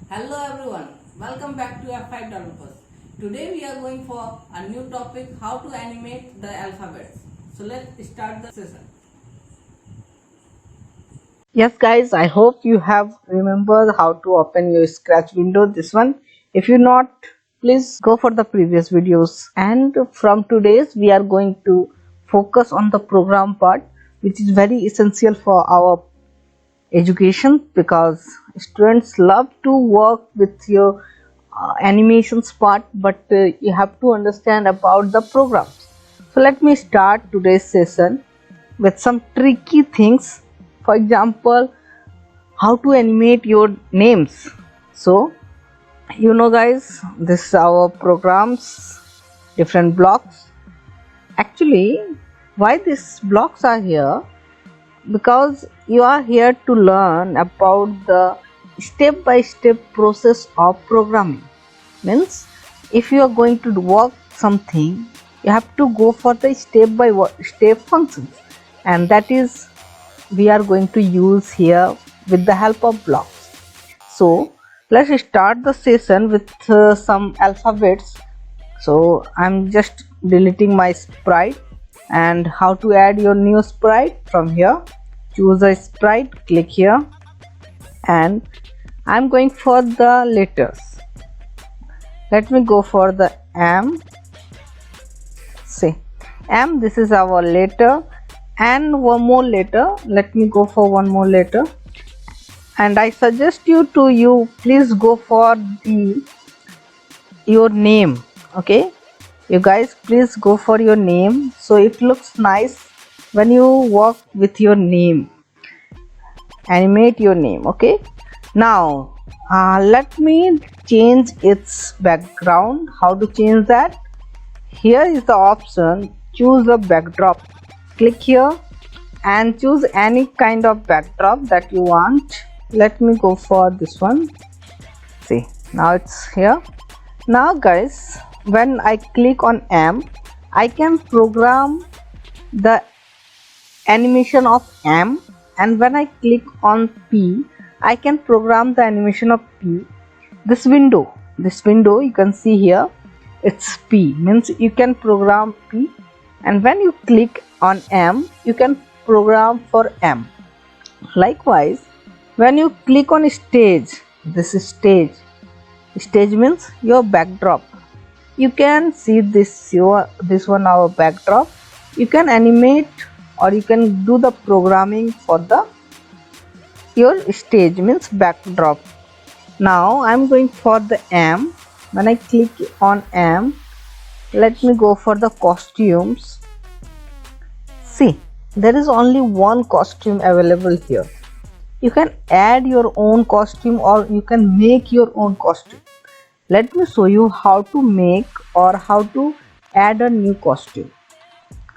Hello everyone, welcome back to F5 Developers. Today we are going for a new topic, how to animate the alphabets. So let's start the session. Yes guys, I hope you have remembered how to open your scratch window, this one. If you not, please go for the previous videos. And from today's we are going to focus on the program part, which is very essential for our education because students love to work with your animations part, but you have to understand about the programs. So let me start today's session with some tricky things. For example, how to animate your names. So guys, this is our programs, different blocks. Actually, why these blocks are here? Because you are here to learn about the step by step process of programming. Means if you are going to work something, you have to go for the step by step functions, and that is we are going to use here with the help of blocks. So let's start the session with some alphabets. So I'm just deleting my sprite. And how to add your new sprite? From here, choose a sprite, click here, and I'm going for the letters. Let me go for the M. See, M, this is our letter, and one more letter. Let me go for one more letter, and I suggest you please go for your name. Okay, you guys please go for your name, so it looks nice when you work with your name. Animate your name. Okay, now let me change its background. How to change that? Here is the option, choose a backdrop. Click here and choose any kind of backdrop that you want. Let me go for this one. See, now it's here. Now guys, when I click on M, I can program the animation of M, and when I click on P, I can program the animation of P. This window you can see here, it's P, means you can program P, and when you click on M, you can program for M. Likewise, when you click on stage, this is stage. Stage means your backdrop. You can see this one our backdrop. You can animate or you can do the programming for the your stage means backdrop. Now I'm going for the M. When I click on M, let me go for the costumes. See, there is only one costume available here. You can add your own costume or you can make your own costume. Let me show you how to make or how to add a new costume.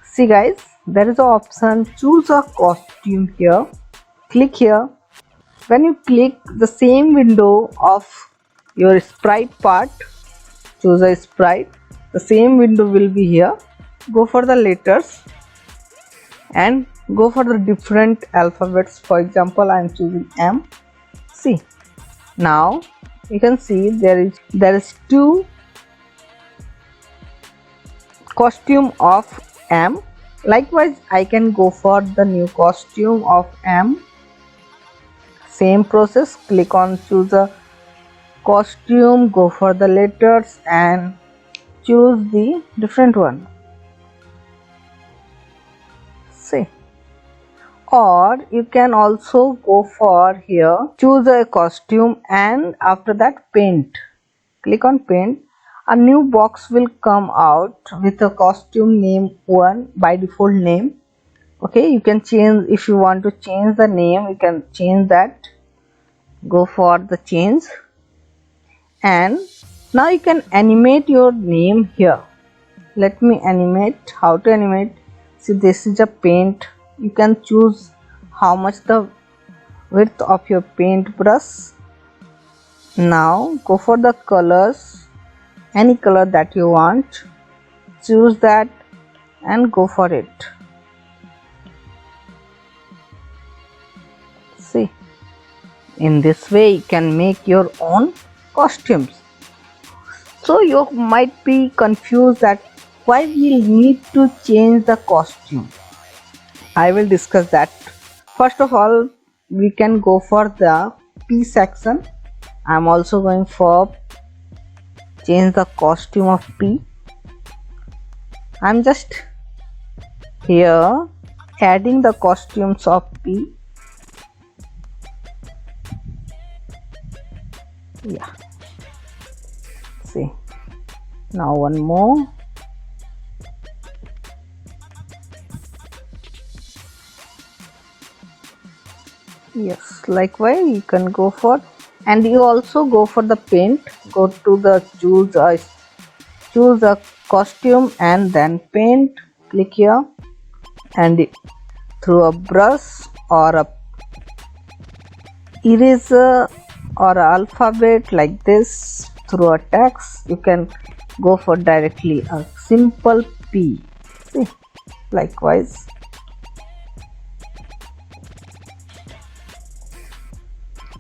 See guys, there is an option, choose a costume here. Click here. When you click the same window of your sprite part, choose a sprite. The same window will be here. Go for the letters and go for the different alphabets. For example, I am choosing M. See, now you can see there is two costume of M. Likewise, I can go for the new costume of M. Same process, click on choose a costume, go for the letters and choose the different one. See, or you can also go for here, choose a costume and after that paint. Click on paint. A new box will come out with a costume name 1 by default name. Okay, you can change if you want to change the name, you can change that. Go for the change, and now you can animate your name here. Let me animate. How to animate? See, this is a paint. You can choose how much the width of your paint brush. Now go for the colors, any color that you want, choose that and go for it. See, In this way you can make your own costumes. So you might be confused that why we need to change the costume. I will discuss that. First of all, we can go for the P section. I'm also going for change the costume of P. I'm just here adding the costumes of P. Yeah, see, now one more. Yes, likewise you can go for, and you also go for the paint. Go to the choose a costume and then paint. Click here, and through a brush or a eraser or a alphabet like this, through a text, you can go for directly a simple P. See, likewise.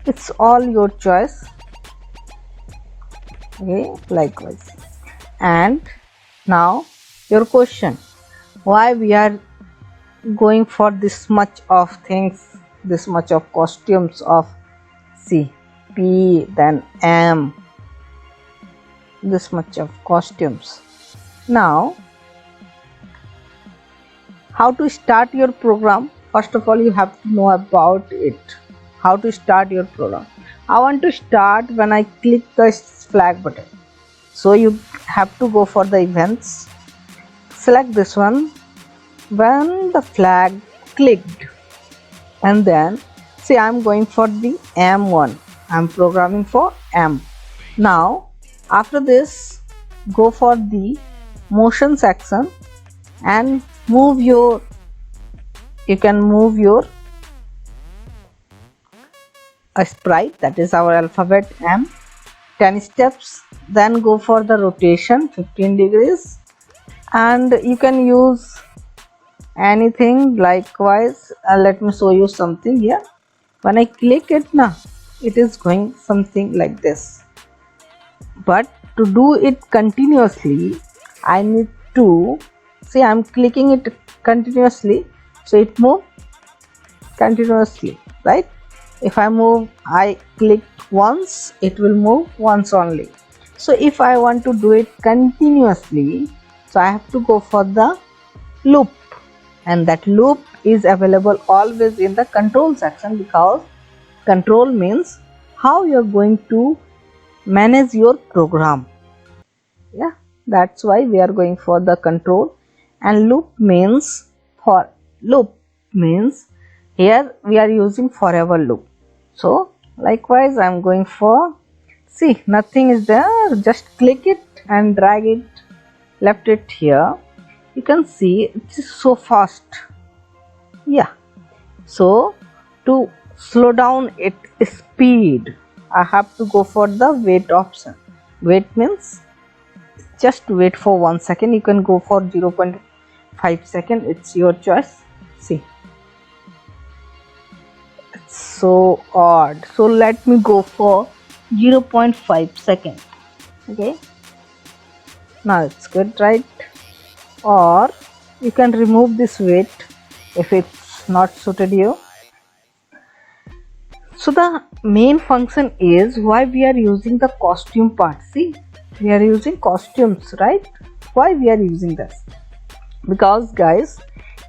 It's all your choice. Okay, likewise. And now your question, why we are going for this much of things, this much of costumes of C, P, then M, this much of costumes. Now how to start your program? First of all, you have to know about it. How to start your program? I want to start when I click the flag button. So you have to go for the events, select this one when the flag clicked, and then see, I'm going for the M1. I'm programming for M. Now after this, go for the motion section and move your, you can move your a sprite, that is our alphabet M, 10 steps. Then go for the rotation 15 degrees, and you can use anything. Likewise, let me show you something here. When I click it now, it is going something like this, but to do it continuously I need to see, I'm clicking it continuously, so it moves continuously, right? If I click once, it will move once only. So if I want to do it continuously, so I have to go for the loop, and that loop is available always in the control section, because control means how you're going to manage your program. Yeah, that's why we are going for the control. And loop means, for loop means here we are using forever loop. So likewise I'm going for, see, nothing is there, just click it and drag it, left it here. You can see it is so fast. Yeah, so to slow down its speed, I have to go for the wait option. Wait means just wait for 1 second. You can go for 0.5 second, it's your choice. See, it's so odd, so let me go for 0.5 second. Okay, now it's good, right? Or you can remove this wait if it's not suited you. So the main function is why we are using the costume part. See, we are using costumes, right? Why we are using this? Because guys,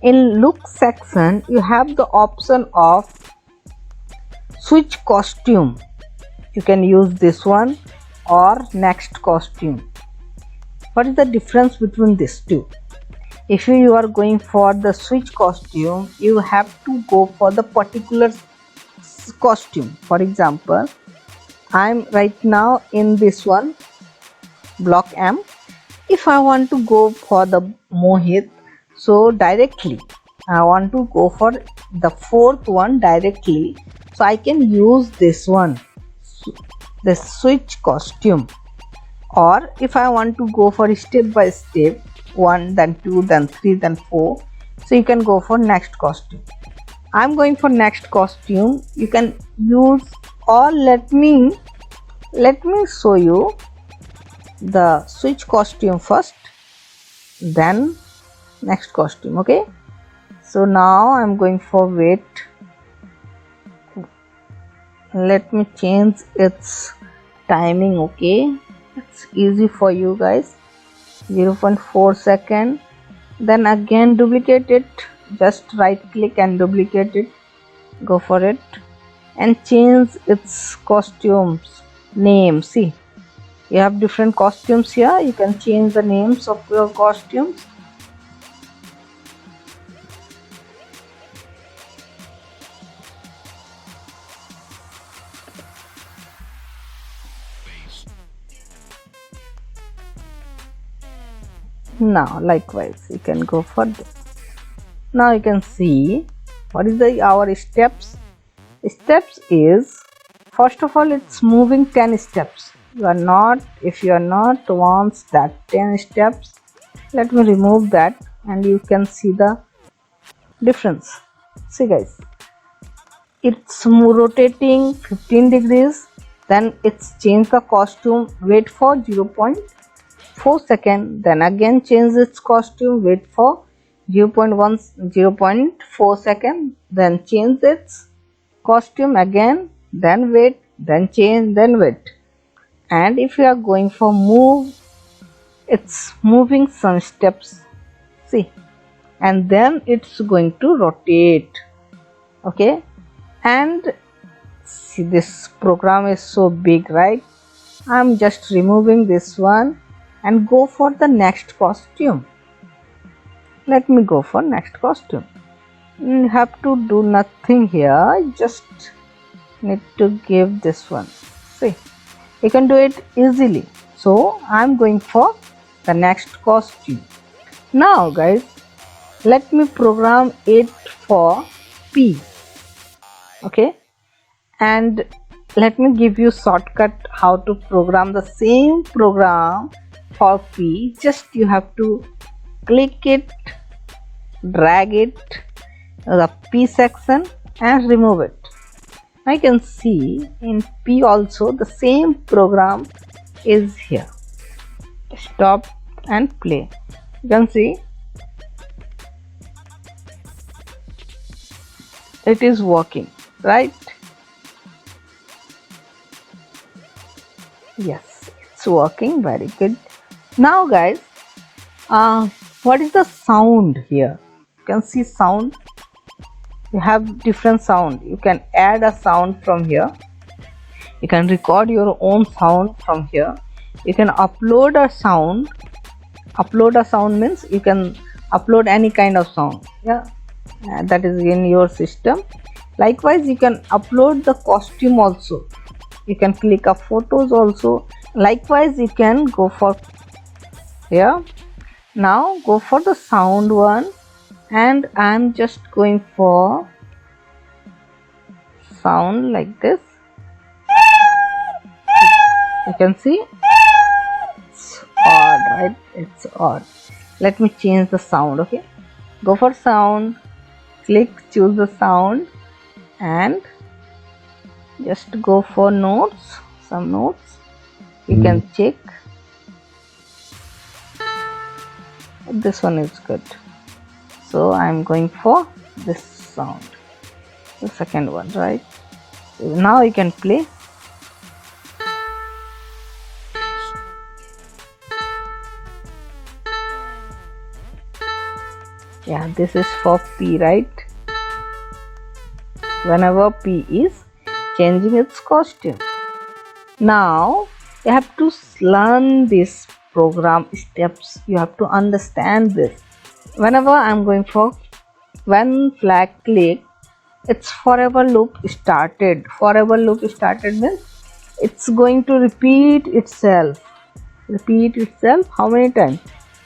in look section you have the option of switch costume. You can use this one or next costume. What is the difference between these two? If you are going for the switch costume, you have to go for the particular costume. For example, I'm right now in this one, block M. If I want to go for the Mohit, so directly I want to go for the fourth one directly, so I can use this one, the switch costume. Or if I want to go for step by step, 1 then 2 then 3 then 4, so you can go for next costume. I'm going for next costume. You can use or let me show you the switch costume first, then next costume. Okay, so now I'm going for weight. Let me change its timing. Okay, it's easy for you guys. 0.4 second. Then again duplicate it, just right click and duplicate it, go for it, and change its costumes name. See, you have different costumes here, you can change the names of your costumes. Now likewise you can go for this. Now you can see what is our steps. Steps is, first of all, it's moving 10 steps. If you are not wants that 10 steps, let me remove that and you can see the difference. See guys, it's rotating 15 degrees, then it's change the costume, wait for 0.4 second, then again change its costume, wait for 0.4 second, then change its costume again, then wait, then change, then wait. And if you are going for move, it's moving some steps, see, and then it's going to rotate. Okay, and see, this program is so big, right? I'm just removing this one and go for the next costume. Let me go for next costume. You have to do nothing here, just need to give this one. See, you can do it easily. So I'm going for the next costume. Now guys, let me program it for P. Okay, and let me give you shortcut how to program the same program for P. Just you have to click it, drag it, the P section, and remove it. I can see in P also the same program is here. Stop and play. You can see it is working, right? Yes, it's working, very good. Now guys, what is the sound here? You can see sound. You have different sound. You can add a sound from here. You can record your own sound from here. You can upload a sound. Upload a sound means you can upload any kind of sound. Yeah, that is in your system. Likewise, you can upload the costume also. You can click a photos also. Likewise, you can go for here. Now go for the sound one, and I'm just going for sound like this. You can see it's odd, right? It's odd. Let me change the sound. Okay, go for sound, click, choose the sound, and just go for notes, some notes. You can check. This one is good, so I'm going for this sound, the second one, right? Now you can play. Yeah, this is for P, right? Whenever P is changing its costume. Now you have to learn this program steps. You have to understand this. Whenever I'm going for when flag click, it's forever loop started. Forever loop started means it's going to repeat itself. Repeat itself how many times?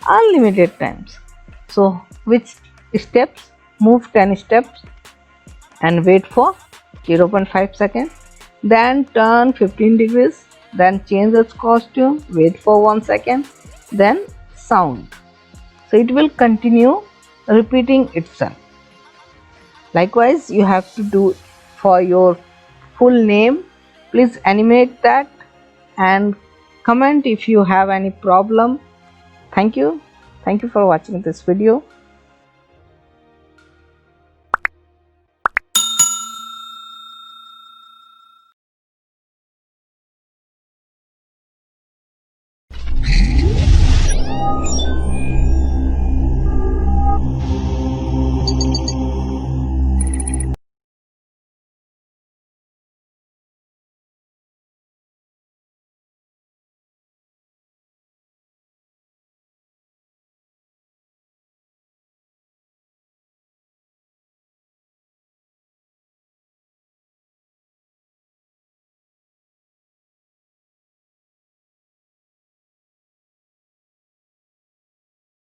Unlimited times. So which steps? Move 10 steps and wait for 0.5 seconds. Then turn 15 degrees. Then change its costume, wait for 1 second, then sound. So it will continue repeating itself. Likewise, you have to do for your full name. Please animate that and comment if you have any problem. Thank you for watching this video.